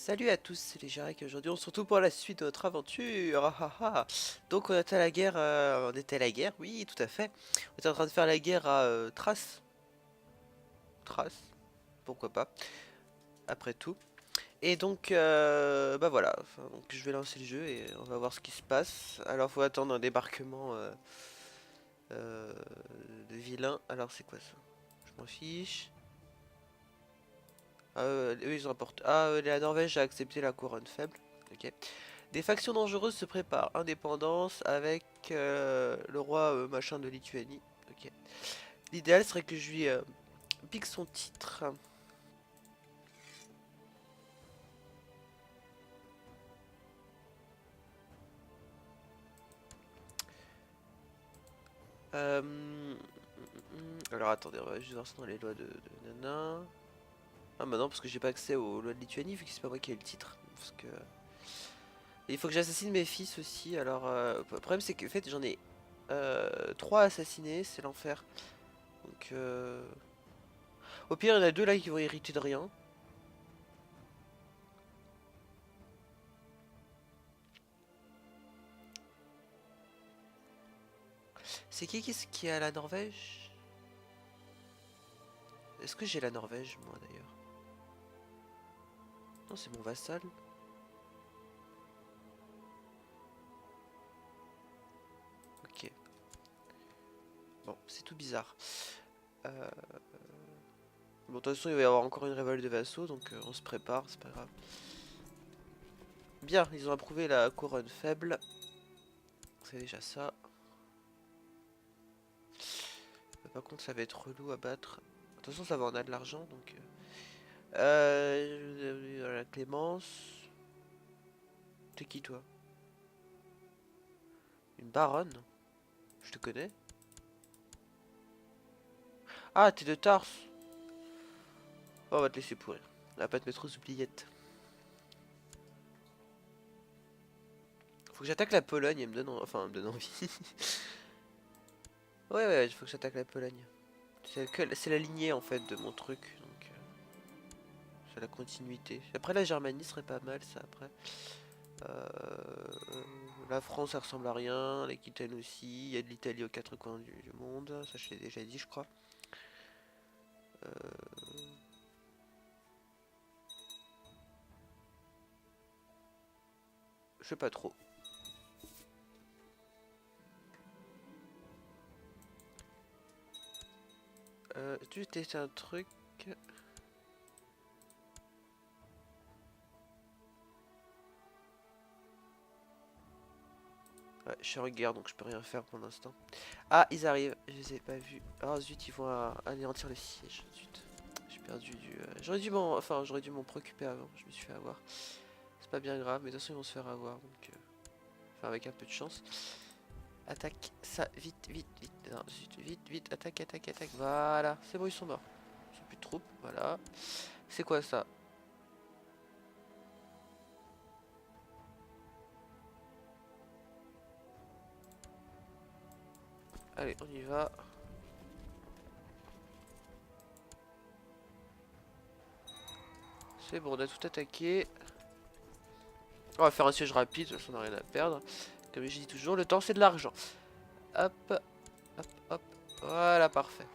Salut à tous, c'est les Jarek et aujourd'hui on se retrouve pour la suite de notre aventure. Ah, ah, ah. Donc on était à la guerre, on était à la guerre, oui tout à fait. On était en train de faire la guerre à Thrace. Thrace, pourquoi pas, après tout. Et donc bah voilà, enfin, donc je vais lancer le jeu et on va voir ce qui se passe. Alors faut attendre un débarquement euh, de vilains. Alors c'est quoi ça? Je m'en fiche. Ah, eux ils rapportent. Ah, la Norvège a accepté la couronne faible. Ok. Des factions dangereuses se préparent. Indépendance avec le roi machin de Lituanie. Ok. L'idéal serait que je lui pique son titre. Alors attendez, on va juste voir ça dans les lois de Nana. Ah bah non, parce que j'ai pas accès aux lois de Lituanie vu que c'est pas moi qui ai le titre. Parce que... Et il faut que j'assassine mes fils aussi. Alors le problème c'est que en fait j'en ai 3 assassinés, c'est l'enfer. Donc au pire il y en a 2 là qui vont hériter de rien. C'est qui est à la Norvège? Est-ce que j'ai la Norvège, moi, d'ailleurs? Non, c'est mon vassal. Ok. Bon, c'est tout bizarre. Euh, Bon, de toute façon, il va y avoir encore une révolte de vassaux, donc on se prépare, c'est pas grave. Bien, ils ont approuvé la couronne faible. C'est déjà ça. Par contre, ça va être relou à battre. De toute façon, ça va, on a de l'argent, donc... la Clémence... T'es qui, toi? Une baronne? Je te connais? Ah, t'es de Tars! Oh, on va te laisser pourrir. On va pas te mettre aux oubliettes. Faut que j'attaque la Pologne, elle me donne, enfin, elle me donne envie. Ouais, il faut que j'attaque la Pologne. C'est la lignée en fait de mon truc, donc c'est la continuité. Après la Germanie serait pas mal ça après. La France ça ressemble à rien, l'Aquitaine aussi, il y a de l'Italie aux quatre coins du monde, ça je l'ai déjà dit je crois. Je sais pas trop. Tu testes un truc. Ouais, je suis en guerre donc je peux rien faire pour l'instant. Ah, ils arrivent, je les ai pas vus. Ah zut, ils vont anéantir le siège. Zut, j'ai perdu du. J'aurais dû m'en préoccuper avant. Je me suis fait avoir. C'est pas bien grave, mais de toute façon ils vont se faire avoir donc. Enfin avec un peu de chance. Attaque ça, vite, vite, vite. Non, zut, vite, vite, attaque, attaque, attaque. Voilà, c'est bon, ils sont morts. Ils sont plus de troupes, voilà. C'est quoi ça? Allez, on y va. C'est bon, on a tout attaqué. On va faire un siège rapide, de toute façon on n'a rien à perdre. Comme je dis toujours, le temps c'est de l'argent. Hop, hop, hop. Voilà, parfait.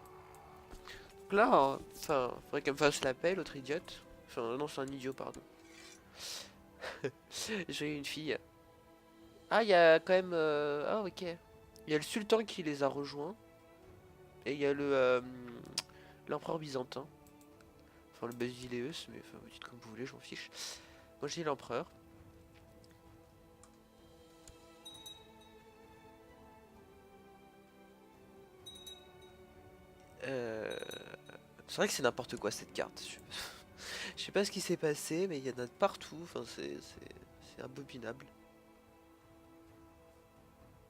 Donc là, enfin, faudrait qu'elle me fasse la paix, l'autre idiote. Enfin, non, c'est un idiot, pardon. J'ai eu une fille. Ah, il y a quand même... Ah, ok. Il y a le sultan qui les a rejoints. Et il y a l'empereur byzantin. Enfin, le Basileus, mais enfin, vous dites comme vous voulez, je m'en fiche. Moi, j'ai l'empereur. Euh... C'est vrai que c'est n'importe quoi cette carte. Je sais pas ce qui s'est passé, mais il y en a de partout. Enfin, c'est abominable.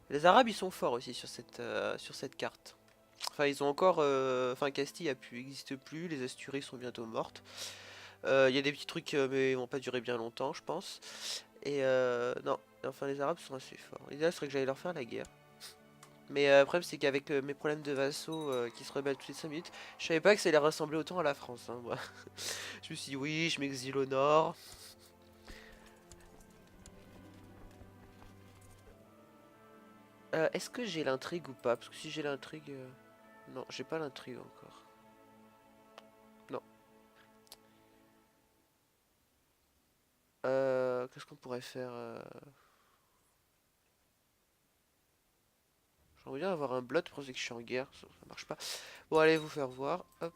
Les Arabes, ils sont forts aussi sur cette carte. Enfin, ils ont encore... Enfin, Castille existe plus. Les Asturies sont bientôt mortes. Il y a des petits trucs, mais ils vont pas durer bien longtemps, je pense. Et non. Enfin, les Arabes sont assez forts. L'idéal serait que j'aille leur faire la guerre. Mais le problème, c'est qu'avec mes problèmes de vassaux qui se rebellent toutes les 5 minutes, je savais pas que ça allait ressembler autant à la France, hein, moi. Je me suis dit, oui, je m'exile au nord. Est-ce que j'ai l'intrigue ou pas? Parce que si j'ai l'intrigue... Non, j'ai pas l'intrigue encore. Non. Qu'est-ce qu'on pourrait faire J'aimerais bien avoir un blot pour dire que je suis en guerre. Ça marche pas. Bon, allez vous faire voir. Hop.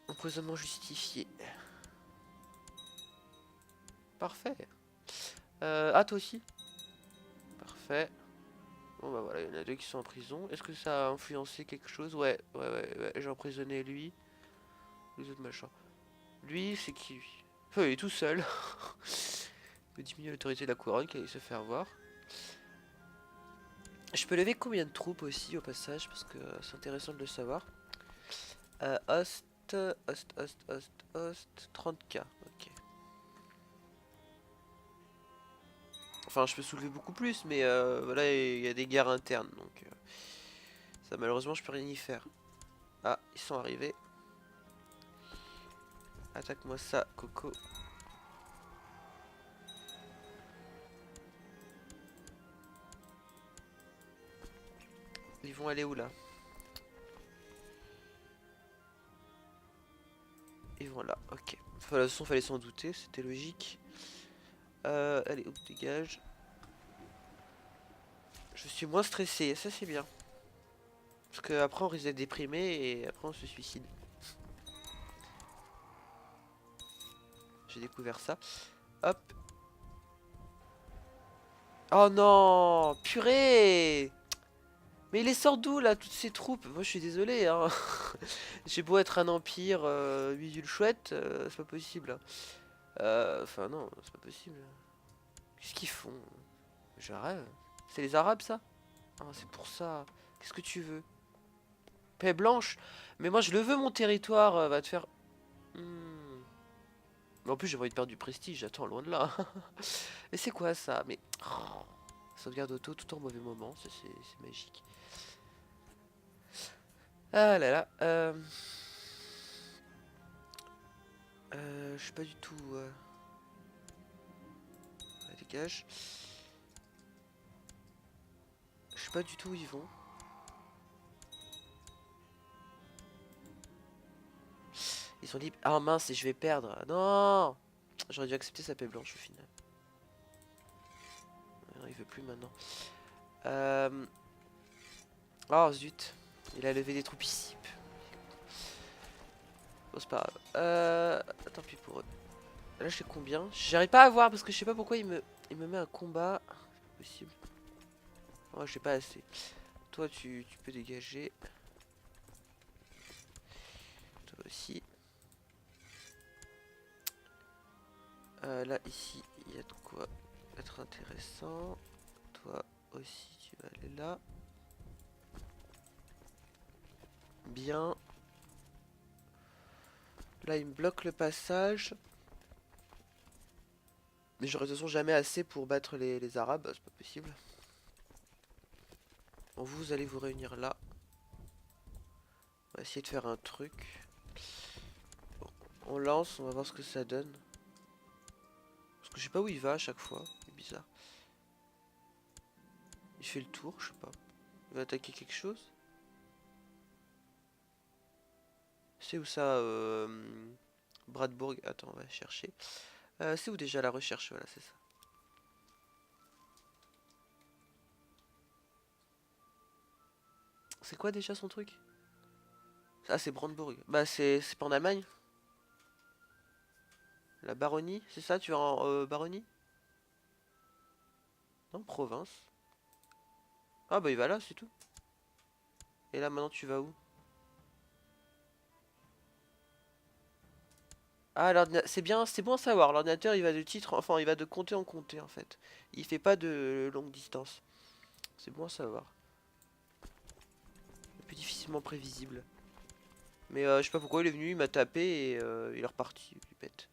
Empoisonnement justifié. Parfait. Ah, toi aussi? Parfait. Bon bah voilà, il y en a deux qui sont en prison. Est-ce que ça a influencé quelque chose? Ouais. J'ai emprisonné lui. Les autres machins. Lui, c'est qui lui? Enfin, il est tout seul. Il veut diminuer l'autorité de la couronne qui allait se faire voir. Je peux lever combien de troupes aussi au passage parce que c'est intéressant de le savoir. Host, 30K. Ok. Enfin, je peux soulever beaucoup plus, mais voilà, il y a des guerres internes, donc ça malheureusement je peux rien y faire. Ah, ils sont arrivés. Attaque-moi ça, Coco. Ils vont aller où là? Ils vont là, ok. Enfin, de toute façon, fallait s'en douter, c'était logique. Allez, hop, dégage. Je suis moins stressé, ça c'est bien. Parce que après on risque d'être déprimé et après on se suicide. J'ai découvert ça. Hop. Oh non, purée! Mais il les sort d'où là, toutes ces troupes? Moi je suis désolé, hein. J'ai beau être un empire bidule chouette, c'est pas possible. Enfin non, c'est pas possible. Qu'est-ce qu'ils font? Je rêve. C'est les Arabes ça? Ah c'est pour ça. Qu'est-ce que tu veux? Paix blanche? Mais moi je le veux mon territoire, va te faire... Hmm. Mais en plus j'ai envie de perdre du prestige, attends, loin de là. Mais c'est quoi ça? Mais... Oh. Sauvegarde auto tout en mauvais moment, c'est magique. Ah là là. Je sais pas du tout. Dégage. Je sais pas du tout où ils vont. Ils sont libres. Ah mince, et je vais perdre. Non! J'aurais dû accepter sa paix blanche au final. Non, il veut plus maintenant. Oh zut. Il a levé des troupes ici. Bon, c'est pas grave. Tant pis pour eux. Là, je sais combien. J'arrive pas à voir parce que je sais pas pourquoi il me met un combat. C'est pas possible. Oh, j'ai pas assez. Toi, tu peux dégager. Toi aussi. Là, ici, il y a de quoi être intéressant. Toi aussi, tu vas aller là. Bien. Là, il me bloque le passage. Mais j'aurais de toute façon jamais assez pour battre les Arabes. C'est pas possible. Bon, vous allez vous réunir là. On va essayer de faire un truc. Bon, on lance, on va voir ce que ça donne. Parce que je sais pas où il va à chaque fois. C'est bizarre. Il fait le tour, je sais pas. Il va attaquer quelque chose. C'est où ça Bradbourg. Attends, on va chercher. C'est où déjà la recherche? Voilà, c'est ça. C'est quoi déjà son truc? Ah, c'est Brandebourg. Bah, c'est pas en Allemagne? La baronnie? C'est ça? Tu vas en baronnie? Non, province. Ah, bah, il va là, c'est tout. Et là, maintenant, tu vas où? Ah, c'est bien, c'est bon à savoir. L'ordinateur, il va de titre, enfin, il va de comté en comté, en fait. Il fait pas de longue distance. C'est bon à savoir. Un peu difficilement prévisible. Mais je sais pas pourquoi il est venu, il m'a tapé et il est reparti. Il pète.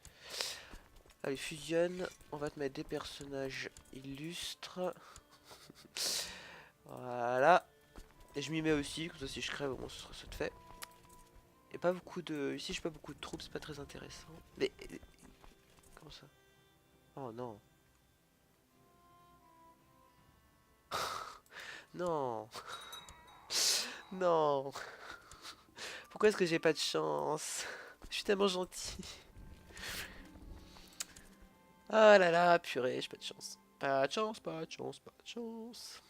Allez, fusionne. On va te mettre des personnages illustres. Voilà. Et je m'y mets aussi, comme ça si je crève, bon, ça te fait. Et pas beaucoup de... Ici, j'ai pas beaucoup de troupes, c'est pas très intéressant. Mais... Comment ça? Oh non. Non. Non. Pourquoi est-ce que j'ai pas de chance? Je suis tellement gentil. Ah là là, purée, j'ai pas de chance. Pas de chance, pas de chance, pas de chance.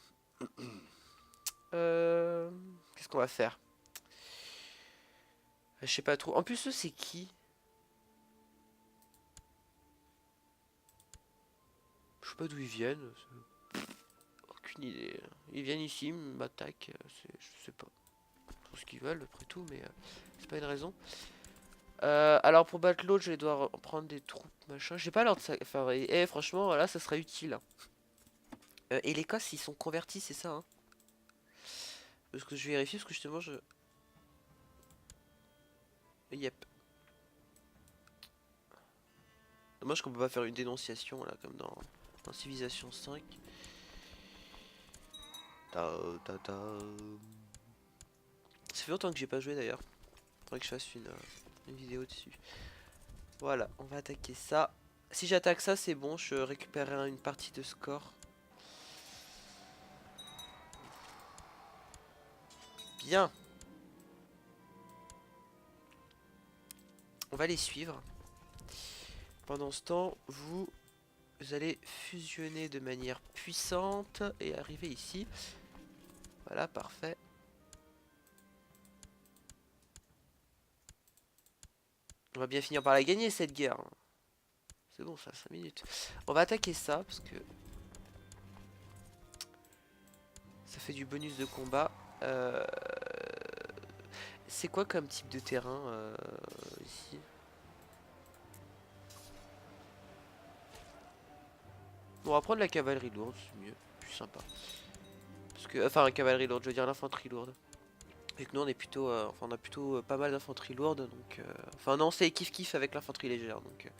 Euh... Qu'est-ce qu'on va faire? Je sais pas trop. En plus, eux, c'est qui? Je sais pas d'où ils viennent. Aucune idée. Ils viennent ici, ils m'attaquent. Je sais pas. Tout ce qu'ils veulent, après tout, mais c'est pas une raison. Alors pour battre l'autre, je vais devoir prendre des troupes, machin. J'ai pas l'ordre de ça. Enfin, franchement, là, ça serait utile, hein. Et l'Écosse, ils sont convertis, c'est ça, hein? Parce que je vérifie, parce que justement, je. Yep. Dommage qu'on peut pas faire une dénonciation, là, comme dans Civilization 5. Ta, ta, ta. Ça fait longtemps que j'ai pas joué d'ailleurs. Faudrait que je fasse une vidéo dessus. Voilà, on va attaquer ça. Si j'attaque ça, c'est bon, je récupérerai une partie de score. Bien. On va les suivre. Pendant ce temps, vous allez fusionner de manière puissante et arriver ici. Voilà, parfait. On va bien finir par la gagner cette guerre. C'est bon, ça, 5 minutes. On va attaquer ça parce que ça fait du bonus de combat. Euh, C'est quoi comme type de terrain ici? Bon, on va prendre la cavalerie lourde, c'est mieux, plus sympa. Parce que, enfin, la cavalerie lourde, je veux dire l'infanterie lourde. Et que nous, on est plutôt, enfin, on a plutôt pas mal d'infanterie lourde, donc, enfin, non, c'est kiff kiff avec l'infanterie légère, donc,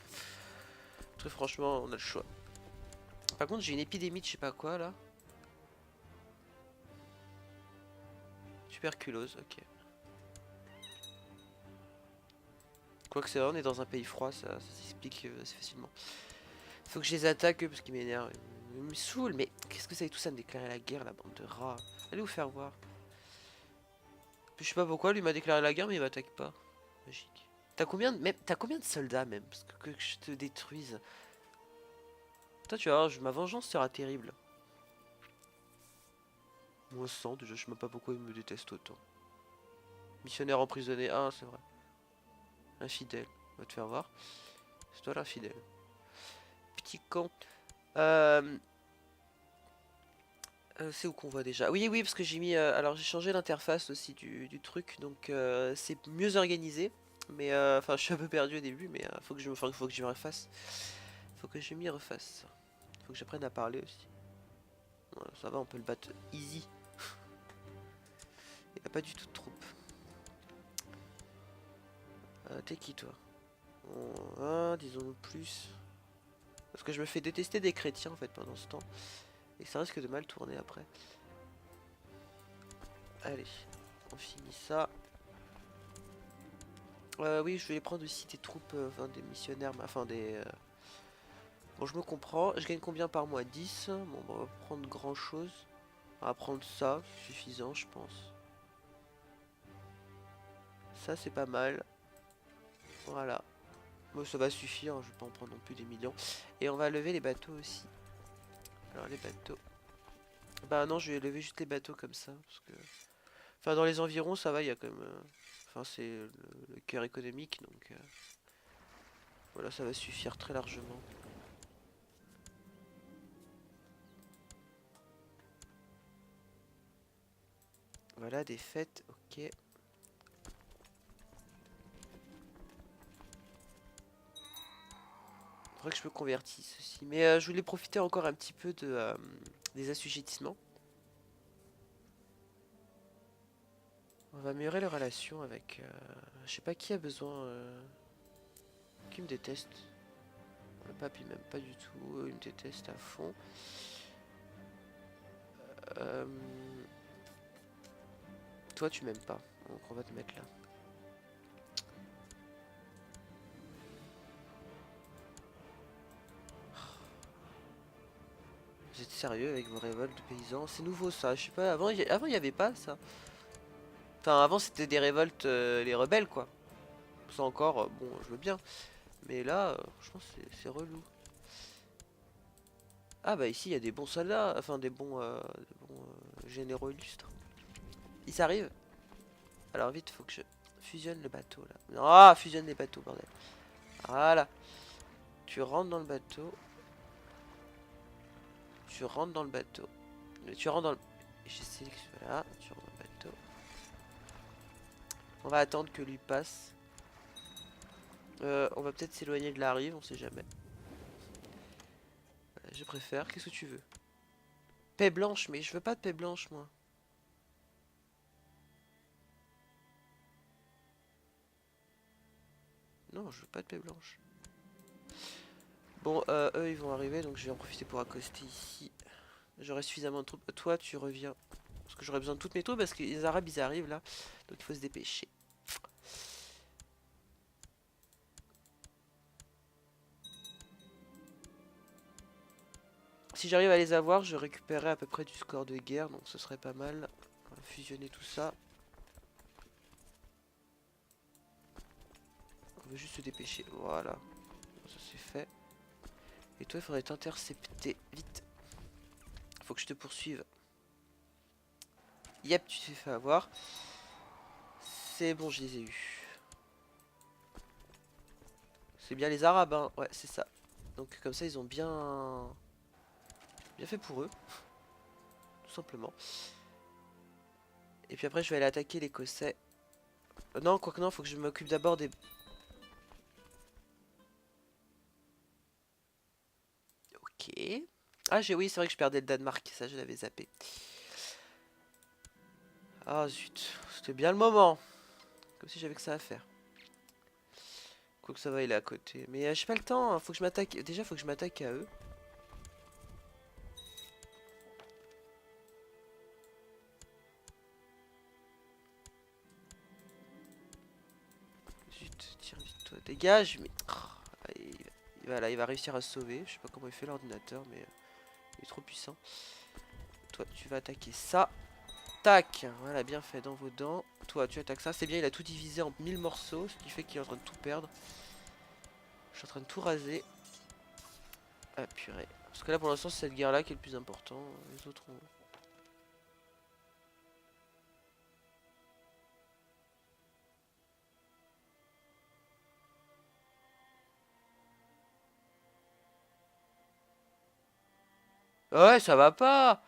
très franchement, on a le choix. Par contre, j'ai une épidémie de je sais pas quoi là. Tuberculose, ok. Quoique c'est vrai, on est dans un pays froid, ça s'explique assez facilement. Faut que je les attaque eux parce qu'ils m'énervent. Ils me saoulent, mais qu'est-ce que ça et tout ça me déclarer la guerre, la bande de rats. Allez vous faire voir. Je sais pas pourquoi, lui m'a déclaré la guerre, mais il m'attaque pas. Magique. T'as combien de soldats même? Parce que je te détruise. Toi, tu vas voir, ma vengeance sera terrible. Moins 100, déjà, je sais même pas pourquoi il me déteste autant. Missionnaire emprisonné, ah, c'est vrai. Infidèle, on va te faire voir. C'est toi l'infidèle. Petit con. Euh, c'est où qu'on voit déjà? Oui, oui, parce que j'ai mis. Alors, j'ai changé l'interface aussi du truc, donc c'est mieux organisé. Mais enfin, je suis un peu perdu au début, mais faut que je m'y refasse. Faut que je m'y refasse. Faut que j'apprenne à parler aussi. Voilà, ça va, on peut le battre easy. Il a pas du tout de troupes. T'es qui toi? Bon, disons plus. Parce que je me fais détester des chrétiens en fait pendant ce temps. Et ça risque de mal tourner après. Allez, on finit ça. Oui, je vais prendre aussi des troupes, enfin des missionnaires, enfin des... Bon, je me comprends. Je gagne combien par mois? 10. Bon, on va prendre grand chose. On va prendre ça, c'est suffisant, je pense. Ça, c'est pas mal. Voilà. Bon, ça va suffire, hein, je vais pas en prendre non plus des millions. Et on va lever les bateaux aussi. Alors, les bateaux. Bah non, je vais lever juste les bateaux comme ça. Parce que... Enfin, dans les environs, ça va, il y a quand même... Enfin, c'est le cœur économique, donc... Voilà, ça va suffire très largement. Voilà, des fêtes, ok. Faudrait que je me convertisse aussi. Mais je voulais profiter encore un petit peu des assujettissements. On va améliorer les relations avec... je sais pas qui a besoin... qui me déteste. Le pape il m'aime pas du tout. Il me déteste à fond. Euh, Toi tu m'aimes pas. Donc on va te mettre là. sérieux avec vos révoltes de paysans. C'est nouveau ça, je sais pas, avant il y avait pas ça. Enfin avant c'était des révoltes, les rebelles quoi. Ça encore, bon je veux bien. Mais là, franchement c'est relou. Ah bah ici il y a des bons soldats, enfin des bons généraux illustres. Ils arrivent. Alors vite, faut que je fusionne le bateau là. Ah, fusionne les bateaux, bordel. Voilà. Tu rentres dans le bateau. Tu rentres dans le bateau. Tu rentres dans le... J'essaie que... Voilà, tu rentres dans le bateau. On va attendre que lui passe. On va peut-être s'éloigner de la rive, on sait jamais. Je préfère. Qu'est-ce que tu veux? Paix blanche, mais je veux pas de paix blanche, moi. Non, je veux pas de paix blanche. Bon, eux, ils vont arriver, donc je vais en profiter pour accoster ici. J'aurai suffisamment de troupes. Toi, tu reviens. Parce que j'aurai besoin de toutes mes troupes, parce que les Arabes, ils arrivent, là. Donc il faut se dépêcher. Si j'arrive à les avoir, je récupérerai à peu près du score de guerre, donc ce serait pas mal. On va fusionner tout ça. On veut juste se dépêcher. Voilà. Ça c'est fait. Et toi, il faudrait t'intercepter. Vite. Faut que je te poursuive. Yep, tu t'es fait avoir. C'est bon, je les ai eus. C'est bien les Arabes, hein. Ouais, c'est ça. Donc comme ça, ils ont bien fait pour eux. Tout simplement. Et puis après, je vais aller attaquer l'Écossais. Non, quoique non, faut que je m'occupe d'abord des... Ok. Ah, oui, c'est vrai que je perdais le Danemark. Ça, je l'avais zappé. Ah, zut. C'était bien le moment. Comme si j'avais que ça à faire. Quoique ça va, il est à côté. Mais j'ai pas le temps. Faut que je m'attaque... Déjà, faut que je m'attaque à eux. Zut, tire vite, toi. Dégage, mais... Oh, il va réussir à se sauver. Je sais pas comment il fait l'ordinateur, mais... il est trop puissant. Toi, tu vas attaquer ça. Tac. Voilà, bien fait, dans vos dents. Toi, tu attaques ça. C'est bien, il a tout divisé en 1000 morceaux, ce qui fait qu'il est en train de tout perdre. Je suis en train de tout raser. Ah, purée. Parce que là, pour l'instant, c'est cette guerre-là qui est le plus important. Les autres ont... Ouais, ça va pas.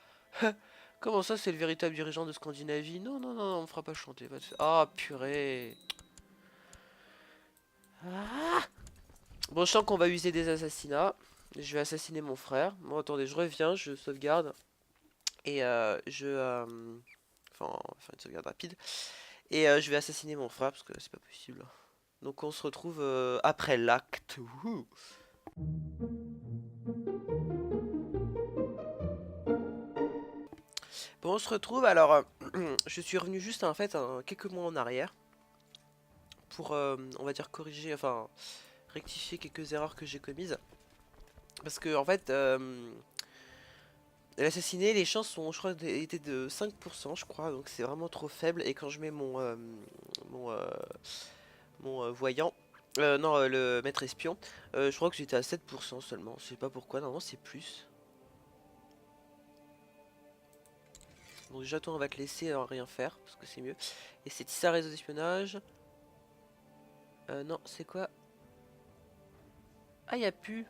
Comment ça, c'est le véritable dirigeant de Scandinavie? Non, non, non, on me fera pas chanter. Ah, purée. Ah. Bon, je sens qu'on va user des assassinats. Je vais assassiner mon frère. Bon, attendez, je reviens, je sauvegarde. Et enfin, une sauvegarde rapide. Et je vais assassiner mon frère, parce que c'est pas possible. Donc on se retrouve après l'acte. Wouhou. Bon, on se retrouve, alors, je suis revenu juste en fait quelques mois en arrière. Pour, on va dire, corriger, enfin, rectifier quelques erreurs que j'ai commises. Parce que, en fait, l'assassiner, les chances sont, je crois, étaient de 5%, je crois, donc c'est vraiment trop faible. Et quand je mets mon, euh, mon voyant, non, le maître espion, je crois que j'étais à 7% seulement. Je sais pas pourquoi, normalement c'est plus. Donc déjà, toi, on va te laisser rien faire, parce que c'est mieux. Et c'est ça, réseau d'espionnage. Non, c'est quoi? Ah, y a plus.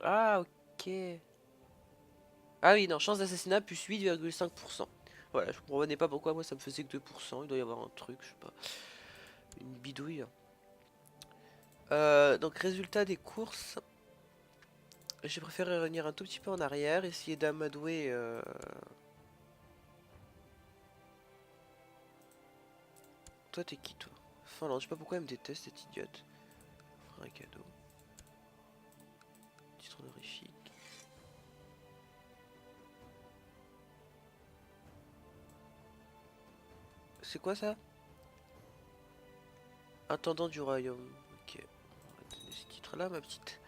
Ah, ok. Ah oui, non, chance d'assassinat plus 8,5%. Voilà, je comprenais pas pourquoi moi ça me faisait que 2%. Il doit y avoir un truc, je sais pas. Une bidouille. Donc résultat des courses. J'ai préféré revenir un tout petit peu en arrière, essayer d'amadouer... Toi t'es qui toi? Finlande, je sais pas pourquoi elle me déteste cette idiote. Un cadeau. Titre honorifique. C'est quoi ça? Intendant du royaume. Ok. On va donner ce titre là ma petite.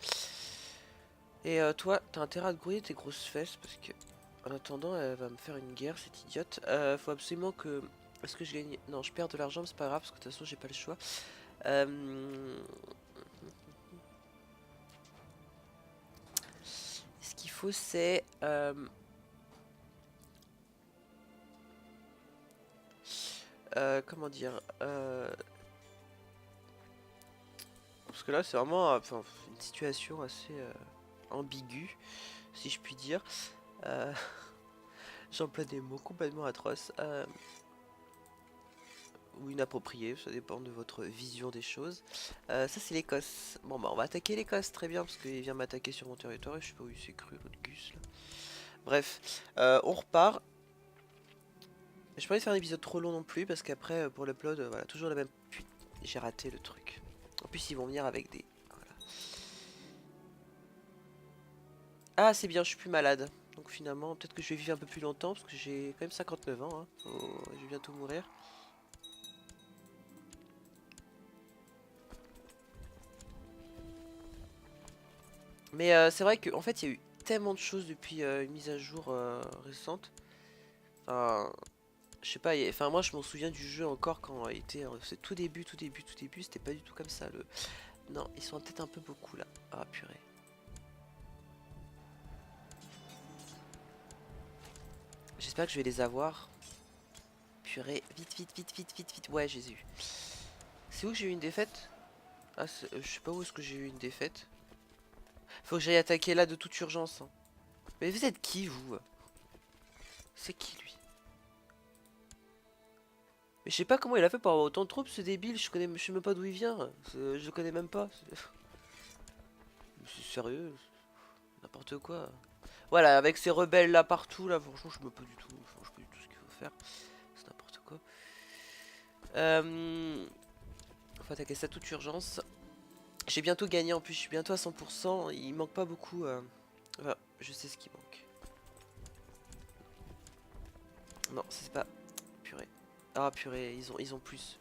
Et toi, t'as intérêt à te grouiller tes grosses fesses parce que En attendant, elle va me faire une guerre, cette idiote. Faut absolument que... Est-ce que je gagne... Non, je perds de l'argent, mais c'est pas grave, parce que de toute façon, j'ai pas le choix. Ce qu'il faut, c'est... comment dire parce que là, c'est vraiment enfin, une situation assez ambiguë, si je puis dire. Euh, J'emploie des mots complètement atroces. Ou inappropriés, ça dépend de votre vision des choses. Ça, c'est l'Écosse. Bon, bah, on va attaquer l'Écosse, très bien, parce qu'il vient m'attaquer sur mon territoire et je sais pas où il s'est cru, l'autre Gus, là. Bref, on repart. J'ai pas envie de faire un épisode trop long non plus, parce qu'après, pour l'upload, voilà, toujours la même... Putain, j'ai raté le truc. En plus, ils vont venir avec des... Voilà. Ah, c'est bien, je suis plus malade. Donc finalement, peut-être que je vais vivre un peu plus longtemps, parce que j'ai quand même 59 ans, hein. Je vais bientôt mourir. Mais c'est vrai qu'en fait, il y a eu tellement de choses depuis une mise à jour récente. Enfin, je sais pas, enfin moi je m'en souviens du jeu encore quand il était c'est tout début, c'était pas du tout comme ça. Non, ils sont peut-être un peu beaucoup là. Ah purée. J'espère que je vais les avoir. Purée, vite, vite, vite, vite, vite, vite. Ouais, j'ai eu. C'est où que j'ai eu une défaite? Ah, je sais pas où est-ce que j'ai eu une défaite. Faut que j'aille attaquer là de toute urgence, hein. Mais vous êtes qui, vous? C'est qui, lui? Mais je sais pas comment il a fait pour avoir autant de troupes, ce débile. Je sais même pas d'où il vient. Je le connais même pas. C'est sérieux? N'importe quoi. Voilà, avec ces rebelles là partout, là, franchement, je sais pas du tout. Enfin, je sais pas du tout ce qu'il faut faire. C'est n'importe quoi. Faut attaquer ça toute urgence. J'ai bientôt gagné en plus, je suis bientôt à 100%. Il manque pas beaucoup. Enfin, je sais ce qui manque. Non, c'est pas. Purée. Ah, purée, ils ont plus.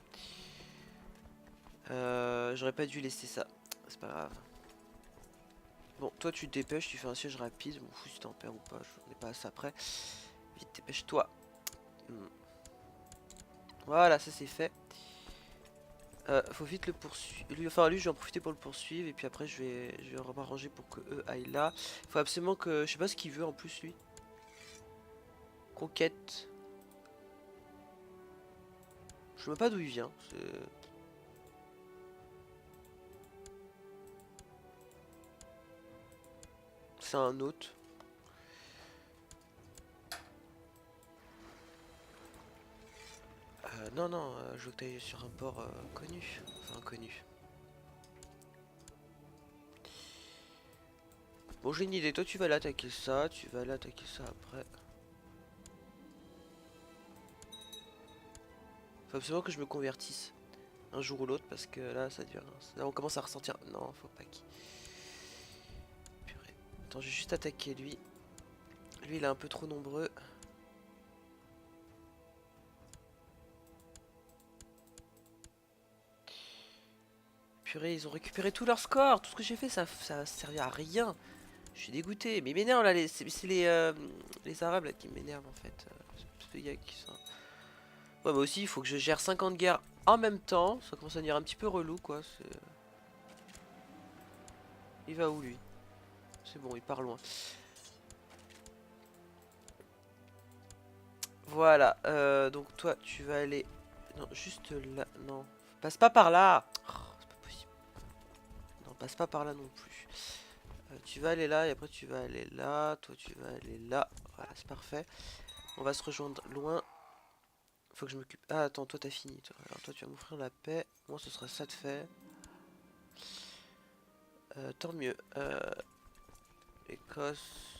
J'aurais pas dû laisser ça. C'est pas grave. Bon, toi tu te dépêches, tu fais un siège rapide. Je m'en fous si t'en perds ou pas, je n'ai pas à ça après. Vite, dépêche-toi. Voilà, ça c'est fait. Faut vite le poursuivre. Enfin, lui, je vais en profiter pour le poursuivre. Et puis après, je vais m'arranger pour que eux aillent là. Faut absolument que. Je sais pas ce qu'il veut en plus, lui. Conquête. Je sais même pas d'où il vient. C'est un hôte. Non, non, je veux que t'ailles sur un port connu. Enfin, connu. Bon, j'ai une idée. Toi, tu vas l'attaquer ça. Tu vas l'attaquer ça après. Faut absolument que je me convertisse. Un jour ou l'autre. Parce que là, ça devient. Là, on commence à ressentir. Non, faut pas qu'il. Purée. Attends, je vais juste attaquer lui. Lui, il est un peu trop nombreux. Purée, ils ont récupéré tout leur score. Tout ce que j'ai fait, ça a servi à rien. Je suis dégoûté. Mais il m'énerve là. C'est les Arabes là qui m'énervent en fait. C'est gars qui sont... Ouais, moi aussi, il faut que je gère 50 guerres en même temps. Ça commence à devenir un petit peu relou quoi. Il va où lui? C'est bon, il part loin. Voilà. Donc toi, tu vas aller... Non, juste là. Non. Passe pas par là. Oh, c'est pas possible. Non, passe pas par là non plus. Tu vas aller là et après tu vas aller là. Toi, tu vas aller là. Voilà, c'est parfait. On va se rejoindre loin. Faut que je m'occupe. Ah, attends, toi, t'as fini. Toi. Alors, toi, tu vas m'offrir la paix. Moi, ce sera ça de fait. Tant mieux. Écosse.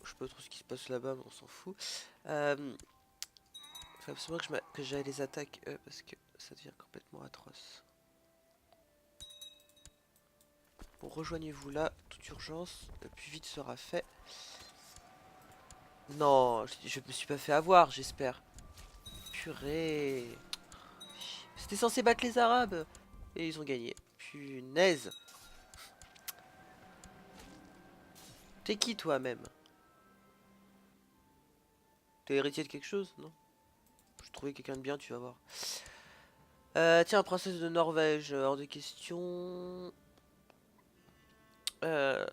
Je sais pas trop ce qui se passe là-bas, mais on s'en fout. Faut absolument que j'aille les attaques parce que ça devient complètement atroce. Bon, rejoignez-vous là, toute urgence. Le plus vite sera fait. Non, je me suis pas fait avoir, j'espère. Purée. C'était censé battre les Arabes. Et ils ont gagné. Punaise. T'es qui toi-même? T'es héritier de quelque chose? Non? Je trouvais quelqu'un de bien, tu vas voir. Tiens, princesse de Norvège, hors de question. Euh,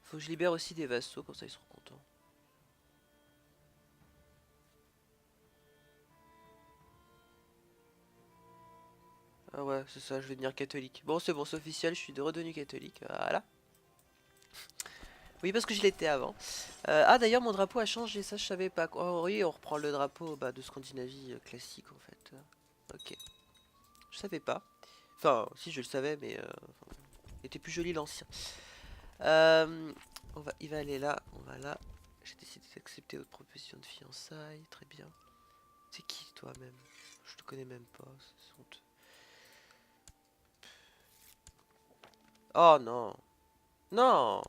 Faut que je libère aussi des vassaux, comme ça ils seront contents. Ah ouais, c'est ça, je vais devenir catholique. Bon, c'est bon, c'est officiel, je suis redevenu catholique. Voilà. Oui, parce que je l'étais avant. Ah, d'ailleurs, mon drapeau a changé, ça je savais pas. Oh oui, on reprend le drapeau de Scandinavie classique en fait. Ok, je savais pas. Enfin, si je le savais, mais il était plus joli l'ancien. Il va aller là, on va là. J'ai décidé d'accepter votre proposition de fiançailles, très bien. C'est qui toi-même? Je te connais même pas, c'est honteux. Oh non, non.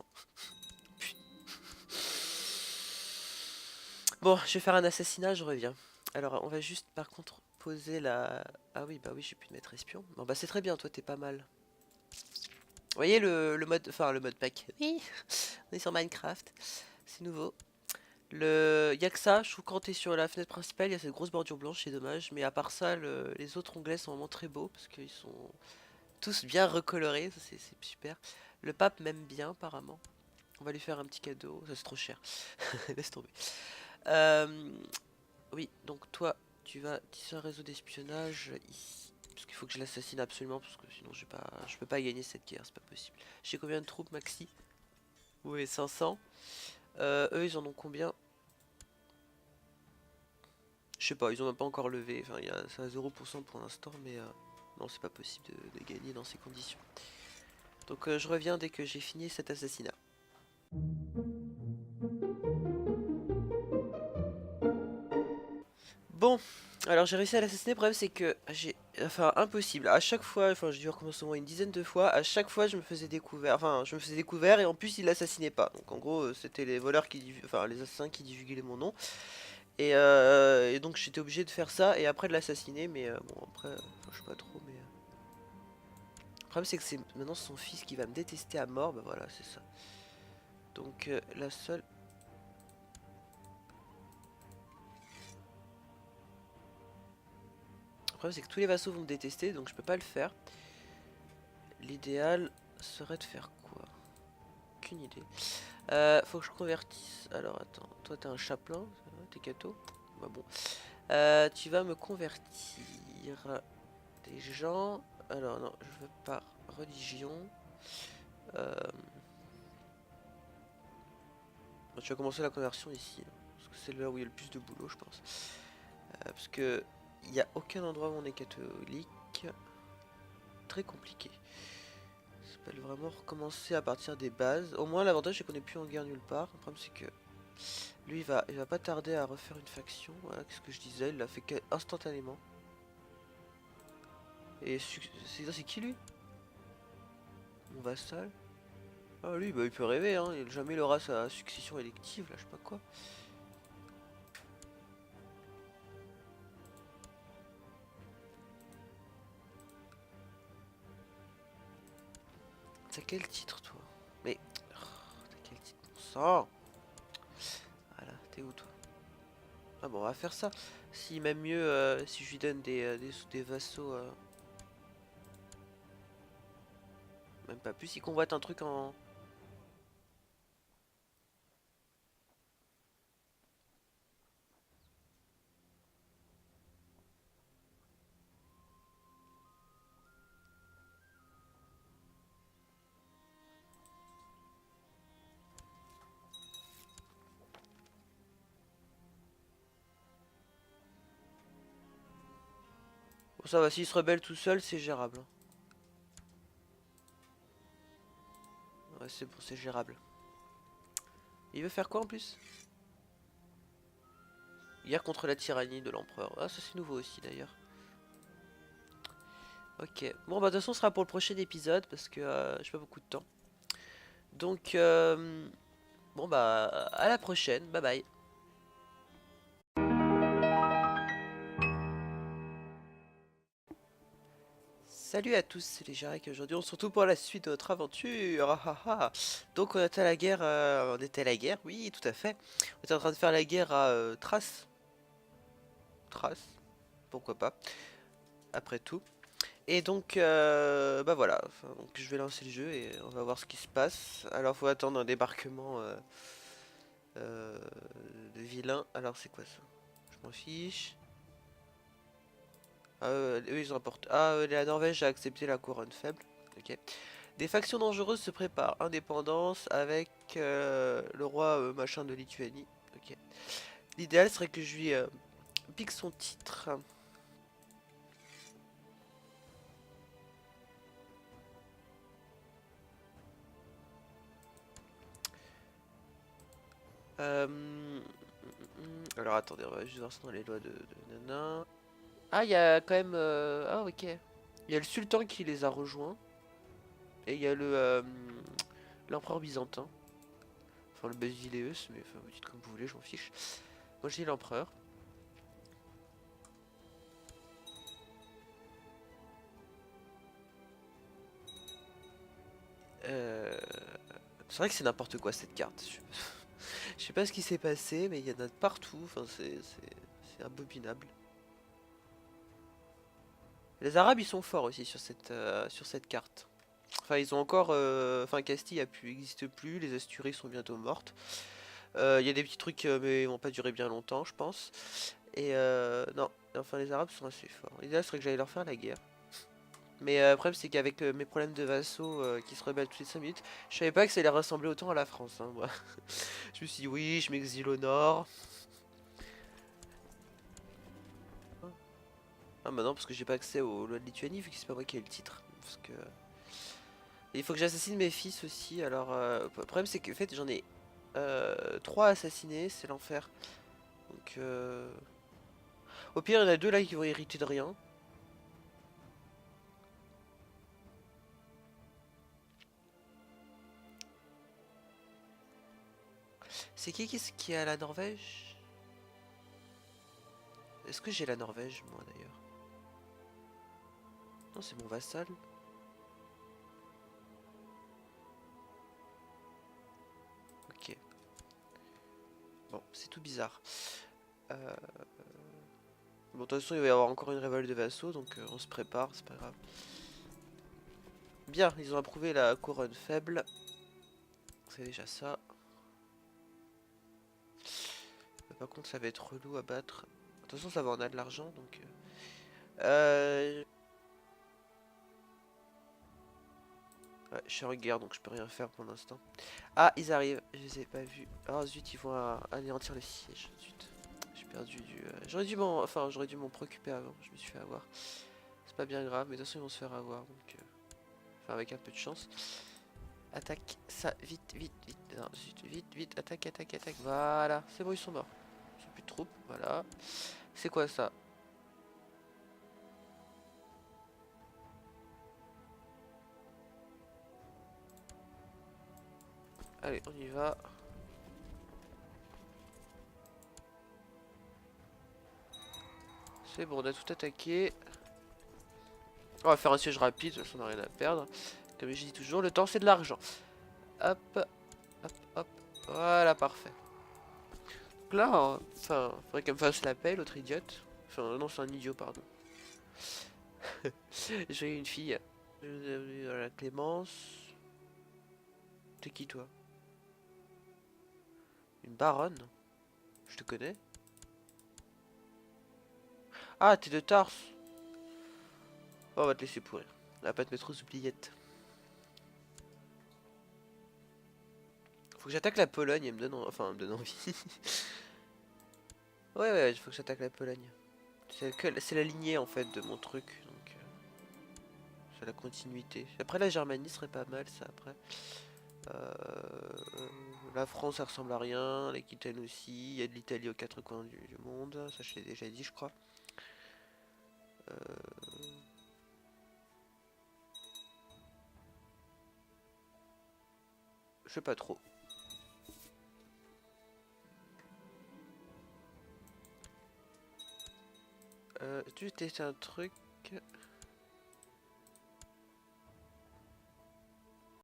Bon, je vais faire un assassinat, je reviens. Alors, on va juste par contre poser la... Ah oui, bah oui, j'ai pu mettre espion. Bon bah c'est très bien, toi t'es pas mal. Vous voyez le mode... Enfin, le mode pack. Oui, on est sur Minecraft. C'est nouveau. Il y a que ça, je trouve que quand t'es sur la fenêtre principale, il y a cette grosse bordure blanche, c'est dommage. Mais à part ça, les autres onglets sont vraiment très beaux, parce qu'ils sont tous bien recolorés, ça, c'est super. Le pape m'aime bien apparemment. On va lui faire un petit cadeau, ça c'est trop cher. Laisse tomber. Euh, oui, donc toi, tu vas tisser un réseau d'espionnage ici. Parce qu'il faut que je l'assassine absolument, parce que sinon je peux pas gagner cette guerre, c'est pas possible. J'ai combien de troupes, Maxi? Oui, 500. Eux, ils en ont combien? Je sais pas, ils ont même pas encore levé. Enfin, c'est à 0% pour l'instant, mais non, c'est pas possible de gagner dans ces conditions. Donc je reviens dès que j'ai fini cet assassinat. Bon, alors j'ai réussi à l'assassiner. Le problème c'est que j'ai... Enfin, impossible. À chaque fois, enfin j'ai dû recommencer au moins une dizaine de fois. À chaque fois je me faisais découvert. Enfin, je me faisais découvert et en plus il l'assassinait pas. Donc en gros, c'était les voleurs qui... Enfin, les assassins qui divulguaient mon nom. Et donc j'étais obligé de faire ça et après de l'assassiner. Mais bon, après, enfin, je sais pas trop, mais... Le problème c'est que c'est maintenant son fils qui va me détester à mort. Bah voilà, c'est ça. Donc la seule... Le problème c'est que tous les vassaux vont me détester, donc je peux pas le faire. L'idéal serait de faire quoi? Aucune idée. Faut que je convertisse. Alors attends, toi t'es un chapelain, t'es catho? Bah bon. Tu vas me convertir des gens. Alors non, je veux par religion. Euh, Tu vas commencer la conversion ici, hein, parce que c'est là où il y a le plus de boulot, je pense. Parce que il n'y a aucun endroit où on est catholique. Très compliqué. Ça s'appelle vraiment recommencer à partir des bases. Au moins l'avantage c'est qu'on n'est plus en guerre nulle part. Le problème c'est que lui il va pas tarder à refaire une faction. Voilà, qu'est-ce que je disais, il l'a fait instantanément. Et c'est qui lui? Mon vassal? Ah lui bah il peut rêver hein, jamais il aura sa succession élective là, je sais pas quoi. T'as quel titre toi? Mais t'as quel titre mon sang? Voilà, t'es où toi? Ah bon on va faire ça. Si même mieux si je lui donne des vassaux même pas plus, il convoite un truc en... Bon ça va, s'il se rebelle tout seul c'est gérable, hein. Ouais c'est bon, c'est gérable. Il veut faire quoi en plus? Guerre contre la tyrannie de l'empereur. Ah ça c'est nouveau aussi d'ailleurs. Ok. Bon bah de toute façon ce sera pour le prochain épisode parce que j'ai pas beaucoup de temps. Donc bon bah à la prochaine. Bye bye. Salut à tous, c'est les Jarek. Aujourd'hui on se retrouve pour la suite de notre aventure. Donc on était à la guerre, oui tout à fait. On était en train de faire la guerre à Thrace. Thrace, pourquoi pas, après tout. Et donc bah voilà, enfin, donc, je vais lancer le jeu et on va voir ce qui se passe. Alors faut attendre un débarquement euh, de vilains. Alors c'est quoi ça? Je m'en fiche. Eux ils emportent. La Norvège a accepté la couronne faible. Ok. Des factions dangereuses se préparent. Indépendance avec le roi machin de Lituanie. Ok. L'idéal serait que je lui pique son titre. Alors attendez, on va juste voir ça dans les lois de nana. Ah, il y a quand même. Ah, ok. Il y a le sultan qui les a rejoints. Et il y a l'empereur byzantin. Enfin, le Basileus, mais enfin, vous dites comme vous voulez, je m'en fiche. Moi, j'ai l'empereur. C'est vrai que c'est n'importe quoi cette carte. Je sais pas ce qui s'est passé, mais il y en a de partout. Enfin, c'est abominable. Les Arabes, ils sont forts aussi sur cette carte. Enfin, ils ont encore. Enfin, Castille existe plus. Les Asturies sont bientôt mortes. Il y a des petits trucs, mais ils vont pas durer bien longtemps, je pense. Et non, enfin, les Arabes sont assez forts. L'idéal serait que j'aille leur faire la guerre. Mais le problème, c'est qu'avec mes problèmes de vassaux qui se rebellent toutes les 5 minutes, je savais pas que ça allait ressembler autant à la France, hein, moi. Je me suis dit, oui, je m'exile au nord. Ah bah non, parce que j'ai pas accès aux lois de Lituanie, vu que c'est pas moi qui ai le titre. Parce que... Et il faut que j'assassine mes fils aussi, alors... le problème, c'est que en fait, j'en ai 3 assassinés, c'est l'enfer. Donc... Au pire, il y en a 2 là qui vont hériter de rien. C'est qui a la Norvège? Est-ce que j'ai la Norvège, moi, d'ailleurs? Non, c'est mon vassal. Ok. Bon, c'est tout bizarre. Euh... Bon, de toute façon, il va y avoir encore une révolte de vassaux, donc on se prépare, c'est pas grave. Bien, ils ont approuvé la couronne faible. C'est déjà ça. Par contre, ça va être relou à battre. De toute façon, ça va, on a de l'argent, donc... Ouais, je suis en guerre, donc je peux rien faire pour l'instant. Ah, ils arrivent, je les ai pas vus. Ah zut, ils vont anéantir le siège. Zut, j'ai perdu du... j'aurais dû m'en préoccuper avant, je me suis fait avoir. C'est pas bien grave, mais de toute façon, ils vont se faire avoir, donc... Enfin, avec un peu de chance. Attaque ça, vite, vite, vite. Non, zut, vite, vite, attaque, attaque, attaque. Voilà, c'est bon, ils sont morts. Ils sont plus de troupes, voilà. C'est quoi ça? Allez, on y va. C'est bon, on a tout attaqué. On va faire un siège rapide, de toute façon on n'a rien à perdre. Comme je dis toujours, le temps c'est de l'argent. Hop, hop, hop. Voilà, parfait. Donc là, enfin, faudrait qu'elle me fasse la paix, l'autre idiote. Enfin, non, c'est un idiot, pardon. J'ai une fille. La Clémence. T'es qui toi? Une baronne? Je te connais? Ah, t'es de Tarse. Oh, on va te laisser pourrir. On va pas te mettre aux oubliettes. Faut que j'attaque la Pologne, elle me donne, enfin, elle me donne envie. Ouais, ouais, il faut que j'attaque la Pologne. C'est la lignée en fait de mon truc, donc c'est la continuité. Après la Germanie serait pas mal ça après. La France ça ressemble à rien, l'Aquitaine aussi, il y a de l'Italie aux quatre coins du monde, ça je l'ai déjà dit je crois. Je sais pas trop. Tu testes un truc.